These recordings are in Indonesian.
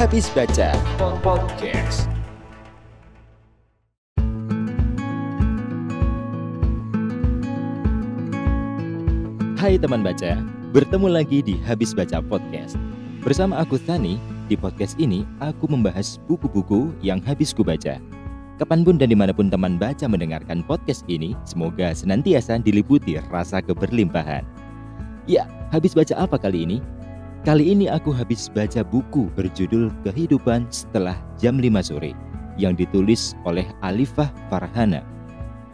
Habis Baca Podcast. Hai teman baca, bertemu lagi di Habis Baca Podcast. Bersama aku Tani, di podcast ini aku membahas buku-buku yang habis ku baca. Kapanpun dan dimanapun teman baca mendengarkan podcast ini, semoga senantiasa diliputi rasa keberlimpahan. Ya, habis baca apa kali ini? Kali ini aku habis baca buku berjudul Kehidupan Setelah Jam 5 Sore yang ditulis oleh Alifah Farhana.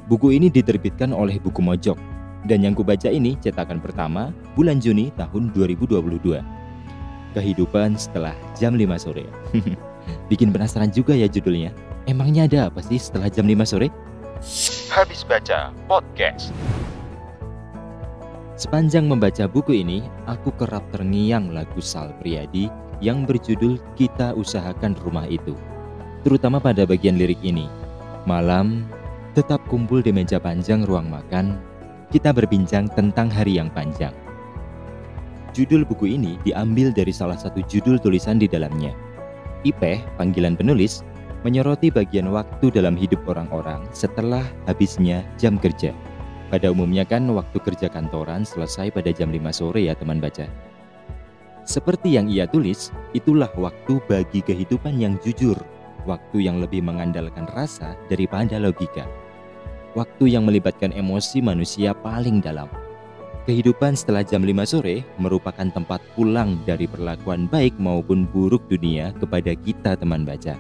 Buku ini diterbitkan oleh Buku Mojok dan yang kubaca ini cetakan pertama bulan Juni tahun 2022. Kehidupan Setelah Jam 5 Sore. Bikin penasaran juga ya judulnya. Emangnya ada apa sih setelah jam 5 sore? Habis Baca Podcast. Sepanjang membaca buku ini, aku kerap terngiang lagu Sal Priadi yang berjudul Kita Usahakan Rumah Itu. Terutama pada bagian lirik ini. Malam, tetap kumpul di meja panjang ruang makan, kita berbincang tentang hari yang panjang. Judul buku ini diambil dari salah satu judul tulisan di dalamnya. Ipeh, panggilan penulis, menyoroti bagian waktu dalam hidup orang-orang setelah habisnya jam kerja. Pada umumnya kan waktu kerja kantoran selesai pada jam 5 sore ya teman baca. Seperti yang ia tulis, itulah waktu bagi kehidupan yang jujur, waktu yang lebih mengandalkan rasa daripada logika. Waktu yang melibatkan emosi manusia paling dalam. Kehidupan setelah jam 5 sore merupakan tempat pulang dari perlakuan baik maupun buruk dunia kepada kita teman baca.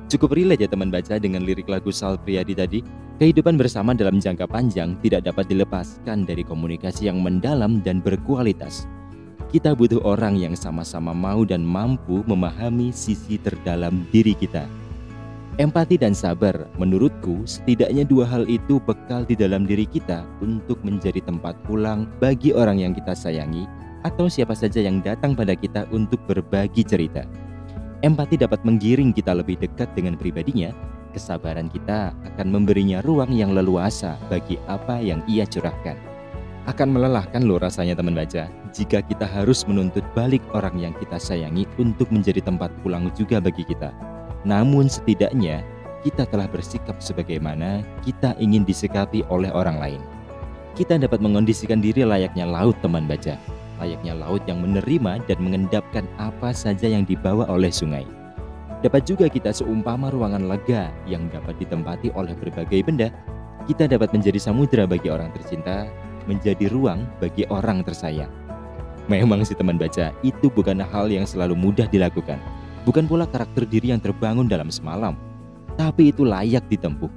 Cukup relate ya teman baca dengan lirik lagu Sal Priadi tadi. Kehidupan bersama dalam jangka panjang tidak dapat dilepaskan dari komunikasi yang mendalam dan berkualitas. Kita butuh orang yang sama-sama mau dan mampu memahami sisi terdalam diri kita. Empati dan sabar, menurutku setidaknya dua hal itu bekal di dalam diri kita untuk menjadi tempat pulang bagi orang yang kita sayangi atau siapa saja yang datang pada kita untuk berbagi cerita. Empati dapat menggiring kita lebih dekat dengan pribadinya. Kesabaran kita akan memberinya ruang yang leluasa bagi apa yang ia curahkan. Akan melelahkan loh rasanya teman baca, jika kita harus menuntut balik orang yang kita sayangi untuk menjadi tempat pulang juga bagi kita. Namun setidaknya kita telah bersikap sebagaimana kita ingin disikapi oleh orang lain. Kita dapat mengondisikan diri layaknya laut teman baca, layaknya laut yang menerima dan mengendapkan apa saja yang dibawa oleh sungai. Dapat juga kita seumpama ruangan lega yang dapat ditempati oleh berbagai benda. Kita dapat menjadi samudera bagi orang tercinta, menjadi ruang bagi orang tersayang. Memang sih teman baca, itu bukan hal yang selalu mudah dilakukan. Bukan pula karakter diri yang terbangun dalam semalam. Tapi itu layak ditempuh.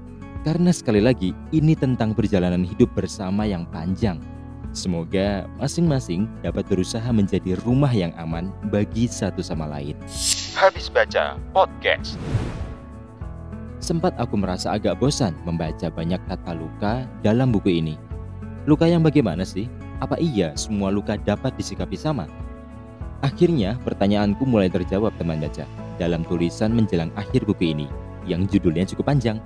Karena sekali lagi, ini tentang perjalanan hidup bersama yang panjang. Semoga masing-masing dapat berusaha menjadi rumah yang aman bagi satu sama lain. Habis Baca Podcast. Sempat aku merasa agak bosan membaca banyak kata luka dalam buku ini. Luka yang bagaimana sih? Apa iya semua luka dapat disikapi sama? Akhirnya pertanyaanku mulai terjawab teman baca dalam tulisan menjelang akhir buku ini yang judulnya cukup panjang,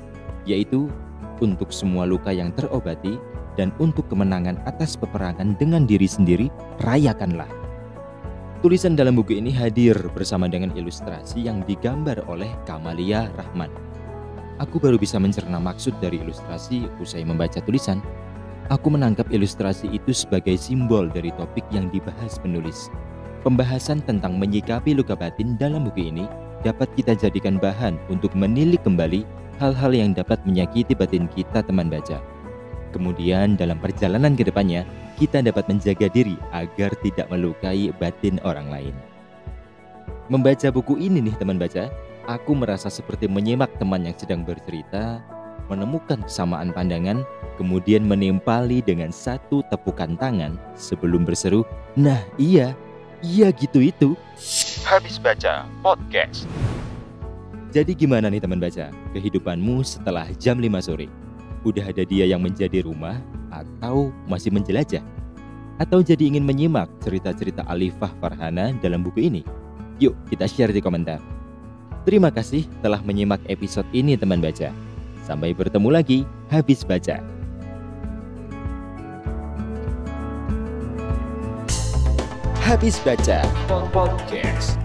yaitu untuk semua luka yang terobati dan untuk kemenangan atas peperangan dengan diri sendiri, rayakanlah. Tulisan dalam buku ini hadir bersama dengan ilustrasi yang digambar oleh Kamalia Rahman. Aku baru bisa mencerna maksud dari ilustrasi usai membaca tulisan. Aku menangkap ilustrasi itu sebagai simbol dari topik yang dibahas penulis. Pembahasan tentang menyikapi luka batin dalam buku ini dapat kita jadikan bahan untuk menilik kembali hal-hal yang dapat menyakiti batin kita teman baca. Kemudian dalam perjalanan ke depannya, kita dapat menjaga diri agar tidak melukai batin orang lain. Membaca buku ini nih teman baca, aku merasa seperti menyimak teman yang sedang bercerita, menemukan kesamaan pandangan, kemudian menimpali dengan satu tepukan tangan sebelum berseru, "Nah iya gitu itu." Habis Baca Podcast. Jadi gimana nih teman baca, kehidupanmu setelah jam 5 sore? Udah ada dia yang menjadi rumah atau masih menjelajah? Atau jadi ingin menyimak cerita-cerita Alifah Farhana dalam buku ini? Yuk kita share di komentar. Terima kasih telah menyimak episode ini teman baca. Sampai bertemu lagi habis baca. Habis Baca Podcast.